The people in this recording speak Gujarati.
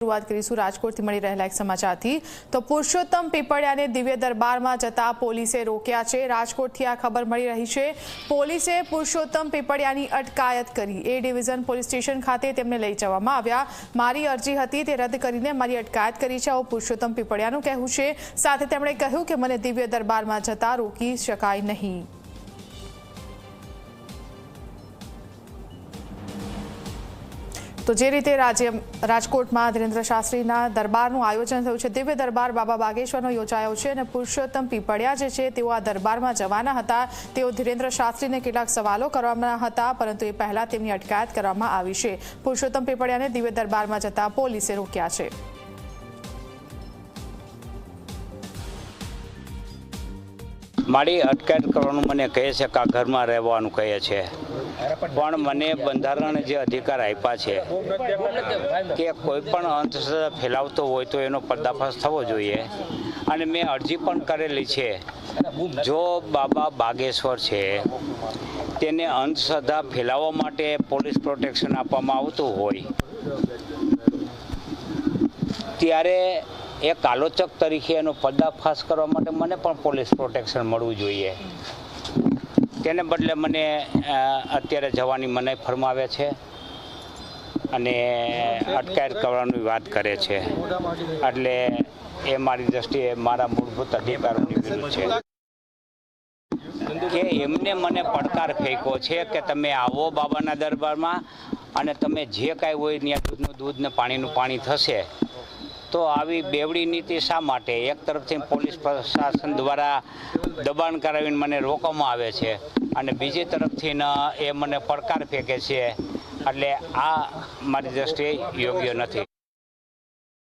શરૂઆત કરીશું રાજકોટથી મળી રહેલા એક સમાચારથી। તો પુરુષોત્તમ પીપળિયાને દિવ્ય દરબારમાં જતા પોલીસે રોક્યા છે। રાજકોટથી આ ખબર મળી રહી છે। પોલીસે પુરુષોત્તમ પીપળિયાની અટકાયત કરી। એ ડિવિઝન પોલીસ સ્ટેશન ખાતે તેમને લઈ જવામાં આવ્યા। મારી અરજી હતી તે રદ કરીને મારી અટકાયત કરી છે, આવું પુરુષોત્તમ પીપળિયાનું કહેવું છે। સાથે તેમણે કહ્યું કે મને દિવ્ય દરબારમાં જતા રોકી શકાય નહીં। તો જે રીતે રાજકોટમાં ધીરેન્દ્ર શાસ્ત્રીના દરબારનું આયોજન થયું છે, દિવ્ય દરબાર બાબા બાગેશ્વરનો યોજાયો છે અને પુરુષોત્તમ પીપળિયા જે છે તેઓ આ દરબારમાં જવાના હતા। તેઓ ધીરેન્દ્ર શાસ્ત્રીને કેટલાક સવાલો કરવાના હતા, પરંતુ એ પહેલા તેમની અટકાયત કરવામાં આવી છે। પુરુષોત્તમ પીપળિયાને દિવ્ય દરબારમાં જતા પોલીસે રોક્યા છે। મારી અટકાયત કરવાનું મને કહે છે કે આ ઘરમાં રહેવાનું કહે છે, પણ મને બંધારણ જે અધિકાર આપ્યા છે કે કોઈ પણ અંધશ્રદ્ધા ફેલાવતો હોય તો એનો પર્દાફાશ થવો જોઈએ। અને મેં અરજી પણ કરેલી છે, જો બાબા બાગેશ્વર છે તેને અંધશ્રદ્ધા ફેલાવવા માટે પોલીસ પ્રોટેક્શન આપવામાં આવતું હોય ત્યારે એક આલોચક તરીકે એનો પર્દાફાશ કરવા માટે મને પણ પોલીસ પ્રોટેક્શન મળવું જોઈએ। તેને બદલે મને અત્યારે જવાની મનાઈ ફરમાવે છે અને અટકાયત કરવાની વાત કરે છે, એટલે એ મારી દ્રષ્ટિએ મારા મૂળભૂત અધિકારોની વિરુદ્ધ છે કે એમને મને પડકાર ફેંક્યો છે કે તમે આવો બાબાના દરબારમાં અને તમે જે કાંઈ હોય ત્યાં દૂધનું દૂધ ને પાણીનું પાણી થશે। તો આવી બેવડી નીતિ શા માટે? એક તરફથી પોલીસ પ્રશાસન દ્વારા દબાણ કરાવીને મને રોકવામાં આવે છે અને બીજી તરફથી એ મને પડકાર ફેંકે છે, એટલે આ મારી દ્રષ્ટિએ યોગ્ય નથી।